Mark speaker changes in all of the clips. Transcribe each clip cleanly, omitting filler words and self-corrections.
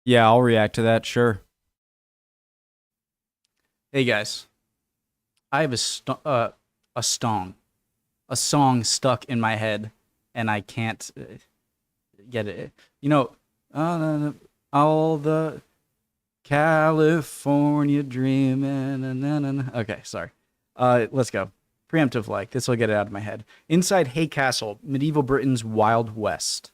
Speaker 1: Yeah, I'll react to that, sure. Hey guys, I have a song stuck in my head, and I can't get it. You know, all the California dreaming. Okay, sorry. Let's go. Preemptive like. This will get it out of my head. Inside Hay Castle, medieval Britain's Wild West.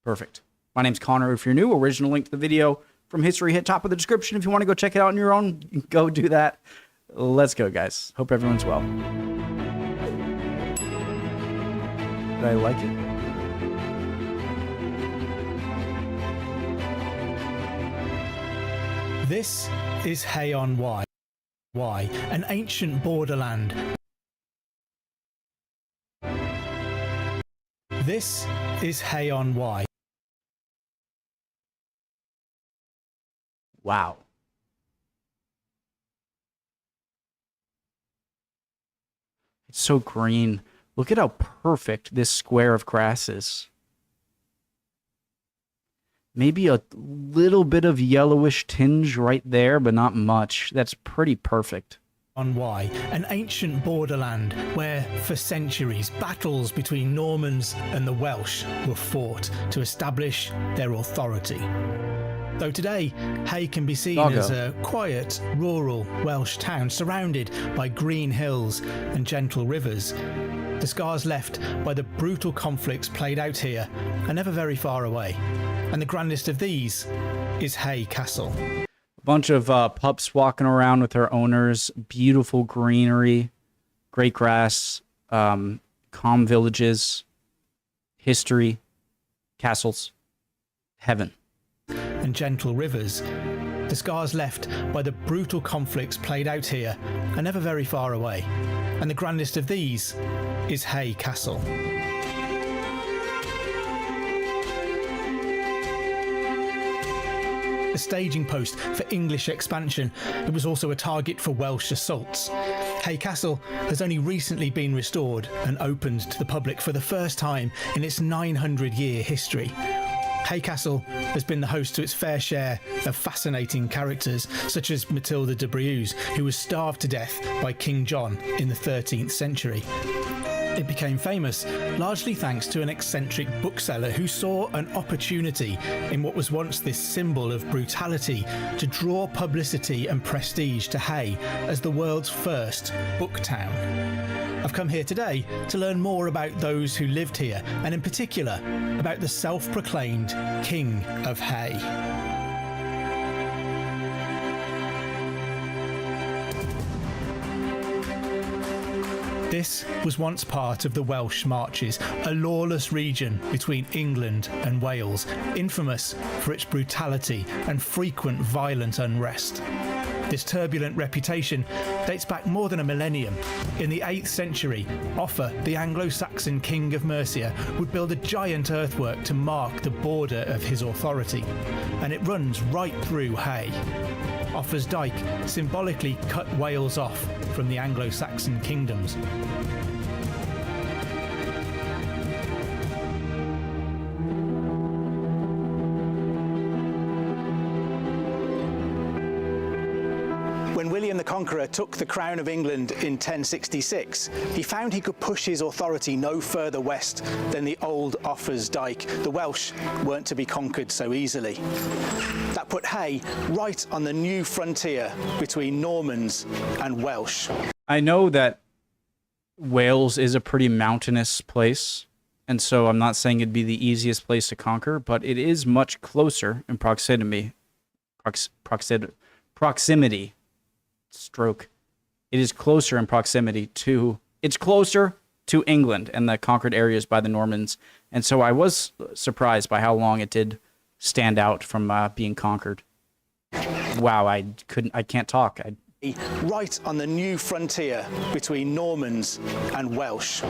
Speaker 1: Perfect. My name's Connor. If you're new, original link to the video from history hit top of the description. If you want to go check it out on your own, go do that. Let's go, guys. Hope everyone's well. Did I like it?
Speaker 2: This is Hay-on-Wye, an ancient borderland. This is Hay-on-Wye.
Speaker 1: Wow. It's so green. Look at how perfect this square of grass is. Maybe a little bit of yellowish tinge right there, but not much. That's pretty perfect.
Speaker 2: Hay-on-Wye, an ancient borderland where, for centuries, battles between Normans and the Welsh were fought to establish their authority. Though today, Hay can be seen as a quiet, rural Welsh town surrounded by green hills and gentle rivers, the scars left by the brutal conflicts played out here are never very far away. And the grandest of these is Hay Castle.
Speaker 1: A bunch of pups walking around with their owners, beautiful greenery, great grass, calm villages, history, castles, heaven.
Speaker 2: And gentle rivers. The scars left by the brutal conflicts played out here are never very far away. And the grandest of these is Hay Castle. A staging post for English expansion, it was also a target for Welsh assaults. Hay Castle has only recently been restored and opened to the public for the first time in its 900-year history. Hay Castle has been the host to its fair share of fascinating characters, such as Matilda de Brieux, who was starved to death by King John in the 13th century. It became famous largely thanks to an eccentric bookseller who saw an opportunity in what was once this symbol of brutality to draw publicity and prestige to Hay as the world's first book town. I've come here today to learn more about those who lived here, and in particular about the self-proclaimed King of Hay. This was once part of the Welsh Marches, a lawless region between England and Wales, infamous for its brutality and frequent violent unrest. This turbulent reputation dates back more than a millennium. In the 8th century, Offa, the Anglo-Saxon king of Mercia, would build a giant earthwork to mark the border of his authority, and it runs right through Hay. Offa's dyke symbolically cut Wales off from the Anglo-Saxon kingdoms. When William the Conqueror took the crown of England in 1066, he found he could push his authority no further west than the old Offa's dyke. The Welsh weren't to be conquered so easily. That put Hay right on the new frontier between Normans and Welsh.
Speaker 1: I know that Wales is a pretty mountainous place, and so I'm not saying it'd be the easiest place to conquer, but it is much closer in proximity. Proximity. Stroke. It is closer in proximity to... It's closer to England and the conquered areas by the Normans, and so I was surprised by how long it did stand out from being conquered. Wow, I can't talk.
Speaker 2: Right on the new frontier between Normans and Welsh.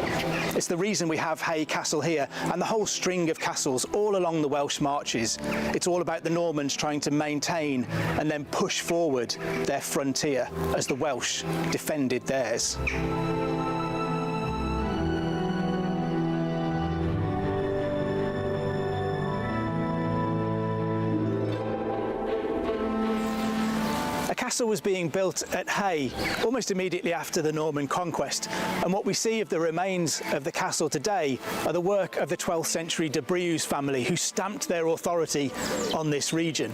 Speaker 2: It's the reason we have Hay Castle here and the whole string of castles all along the Welsh marches. It's all about the Normans trying to maintain and then push forward their frontier as the Welsh defended theirs. castle was being built at Hay almost immediately after the Norman conquest, and what we see of the remains of the castle today are the work of the 12th century de Brieux family, who stamped their authority on this region.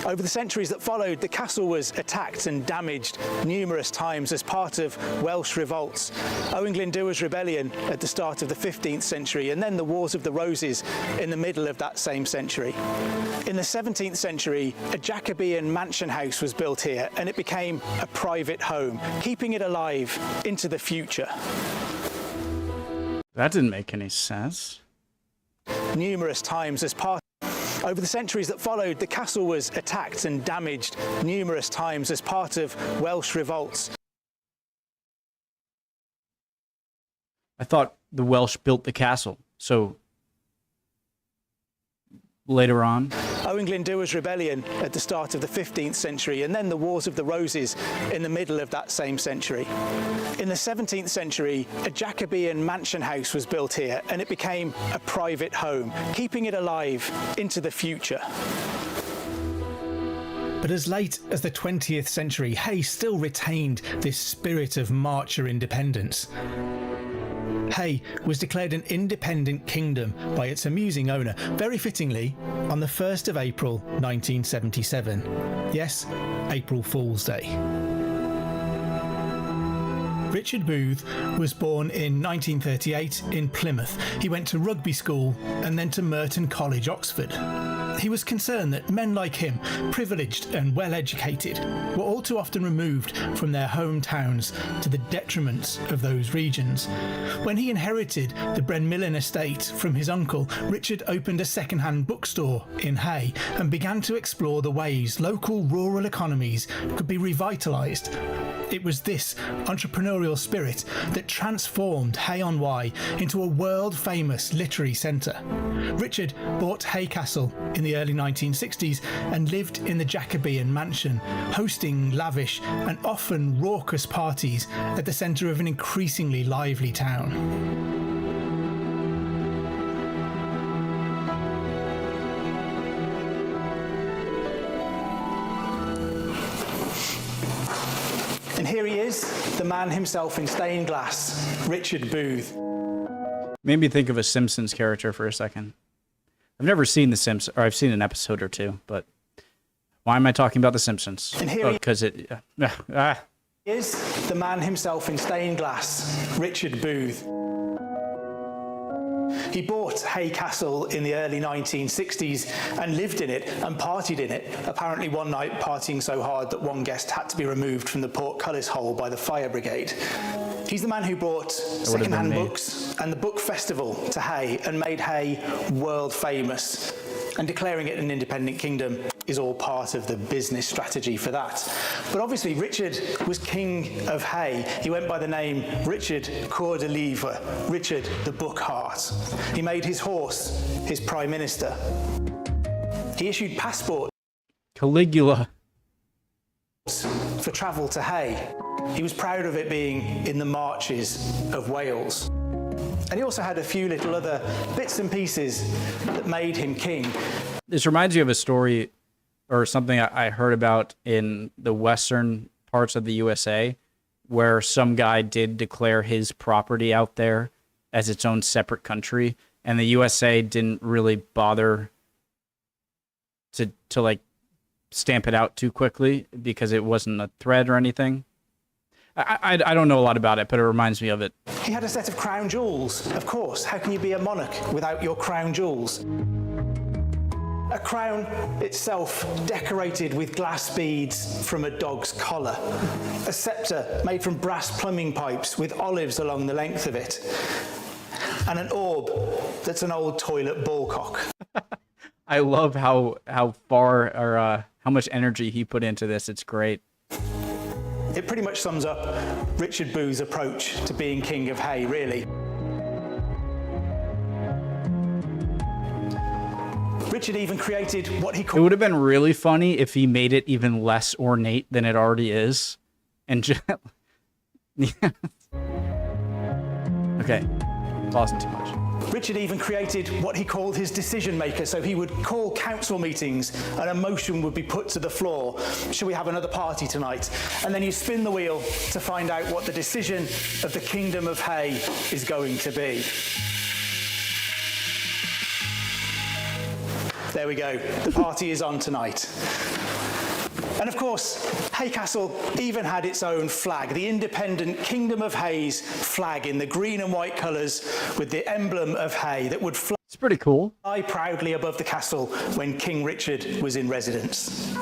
Speaker 2: Over the centuries that followed, the castle was attacked and damaged numerous times as part of Welsh revolts, Owain Glyndwr's rebellion at the start of the 15th century, and then the Wars of the Roses in the middle of that same century. In the 17th century, a Jacobean mansion house was built here, and it became a private home, keeping it alive into the future.
Speaker 1: That didn't make any sense.
Speaker 2: Numerous times as part Over the centuries that followed, the castle was attacked and damaged numerous times as part of Welsh revolts.
Speaker 1: I thought the Welsh built the castle, so later on.
Speaker 2: Owain Glyndwr's rebellion at the start of the 15th century, and then the Wars of the Roses in the middle of that same century. In the 17th century, a Jacobean mansion house was built here, and it became a private home, keeping it alive into the future. But as late as the 20th century, Hay still retained this spirit of marcher independence. Hay was declared an independent kingdom by its amusing owner, very fittingly, on the 1st of April 1977. Yes, April Fool's Day. Richard Booth was born in 1938 in Plymouth. He went to rugby school and then to Merton College, Oxford. He was concerned that men like him, privileged and well-educated, were all too often removed from their hometowns to the detriment of those regions. When he inherited the Brenmillen estate from his uncle, Richard opened a second-hand bookstore in Hay and began to explore the ways local rural economies could be revitalised. It was this entrepreneurial spirit that transformed Hay-on-Wye into a world-famous literary centre. Richard bought Hay Castle in the early 1960s and lived in the Jacobean mansion, hosting lavish and often raucous parties at the centre of an increasingly lively town. And here he is, the man himself in stained glass, Richard Booth.
Speaker 1: Made me think of a Simpsons character for a second. I've never seen The Simpsons, or I've seen an episode or two, but why am I talking about The Simpsons?
Speaker 2: And here
Speaker 1: because
Speaker 2: he is, the man himself in stained glass, Richard Booth. He bought Hay Castle in the early 1960s and lived in it and partied in it, apparently one night partying so hard that one guest had to be removed from the portcullis hole by the fire brigade. He's the man who brought second-hand books and the book festival to Hay and made Hay world famous. And declaring it an independent kingdom is all part of the business strategy for that. But obviously Richard was king of Hay. He went by the name Richard Coeur de Livre, Richard the Book Heart. He made his horse his prime minister. He issued passports
Speaker 1: Caligula
Speaker 2: for travel to Hay. He was proud of it being in the marches of Wales. And he also had a few little other bits and pieces that made him king.
Speaker 1: This reminds you of a story or something I heard about in the western parts of the USA, where some guy did declare his property out there as its own separate country, and the USA didn't really bother to like stamp it out too quickly because it wasn't a threat or anything. I don't know a lot about it, but it reminds me of it.
Speaker 2: He had a set of crown jewels, of course. How can you be a monarch without your crown jewels? A crown itself decorated with glass beads from a dog's collar. A sceptre made from brass plumbing pipes with olives along the length of it. And an orb that's an old toilet ballcock.
Speaker 1: I love how far or how much energy he put into this. It's great.
Speaker 2: It pretty much sums up Richard Booth's approach to being king of Hay, really. Richard even created what he called...
Speaker 1: It would have been really funny if he made it even less ornate than it already is. And just... Okay. Pausing too much.
Speaker 2: Richard even created what he called his decision maker. So he would call council meetings and a motion would be put to the floor. Shall we have another party tonight? And then you spin the wheel to find out what the decision of the Kingdom of Hay is going to be. There we go. The party is on tonight. And of course, Hay Castle even had its own flag, the independent Kingdom of Hay's flag in the green and white colours with the emblem of Hay that would fly
Speaker 1: It's pretty cool.
Speaker 2: proudly above the castle when King Richard was in residence.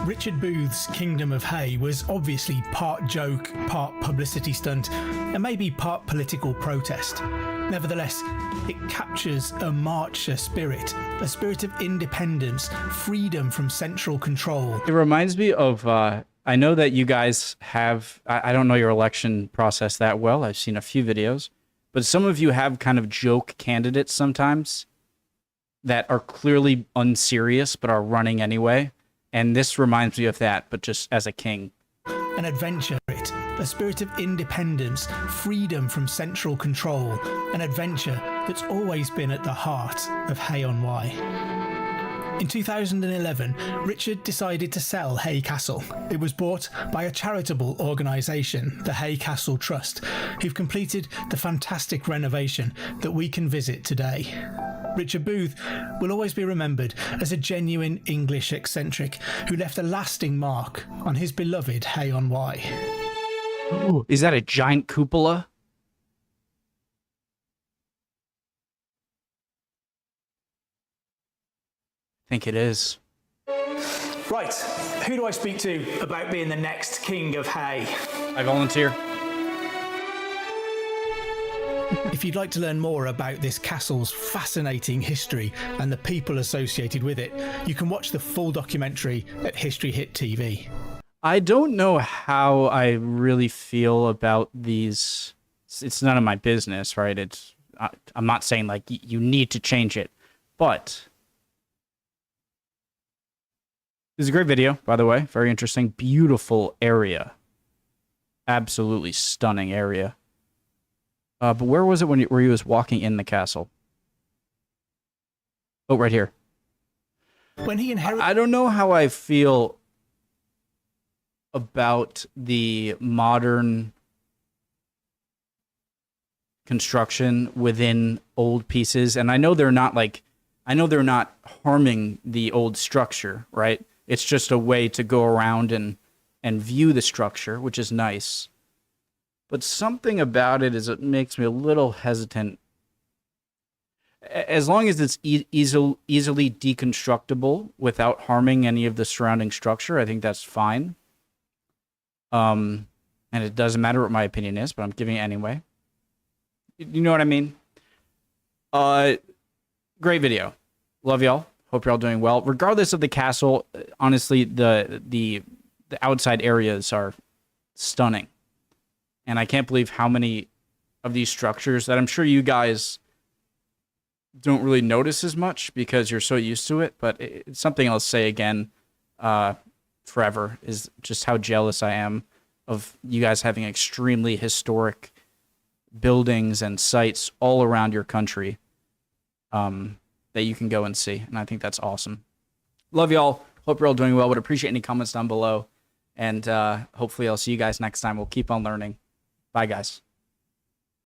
Speaker 2: Richard Booth's Kingdom of Hay was obviously part joke, part publicity stunt, and maybe part political protest. Nevertheless, it captures a marcher spirit, a spirit of independence, freedom from central control.
Speaker 1: It reminds me of, I know that you guys have, I don't know your election process that well. I've seen a few videos, but some of you have kind of joke candidates sometimes that are clearly unserious, but are running anyway. And this reminds me of that, but just as a king.
Speaker 2: An adventure, a spirit of independence, freedom from central control, an adventure that's always been at the heart of Hay-on-Wye. In 2011, Richard decided to sell Hay Castle. It was bought by a charitable organisation, the Hay Castle Trust, who've completed the fantastic renovation that we can visit today. Richard Booth will always be remembered as a genuine English eccentric who left a lasting mark on his beloved Hay-on-Wye.
Speaker 1: Ooh, is that a giant cupola? I think it is.
Speaker 2: Right, who do I speak to about being the next King of Hay?
Speaker 1: I volunteer.
Speaker 2: If you'd like to learn more about this castle's fascinating history and the people associated with it, you can watch the full documentary at History Hit TV.
Speaker 1: I don't know how I really feel about these. It's none of my business, right? I'm not saying like you need to change it, but this is a great video, by the way. Very interesting, beautiful area, absolutely stunning area. But where was it where he was walking in the castle? Oh, right here.
Speaker 2: When he inherited,
Speaker 1: I don't know how I feel about the modern construction within old pieces, and I know they're not harming the old structure, right? It's just a way to go around and view the structure, which is nice. But something about it makes me a little hesitant. As long as it's easily deconstructible without harming any of the surrounding structure, I think that's fine. And it doesn't matter what my opinion is, but I'm giving it anyway. You know what I mean? Great video. Love y'all. Hope you're all doing well. Regardless of the castle, honestly, the outside areas are stunning. And I can't believe how many of these structures that I'm sure you guys don't really notice as much because you're so used to it. But it's something I'll say again forever is just how jealous I am of you guys having extremely historic buildings and sites all around your country that you can go and see. And I think that's awesome. Love y'all. Hope you're all doing well. Would appreciate any comments down below. And hopefully I'll see you guys next time. We'll keep on learning. Bye, guys.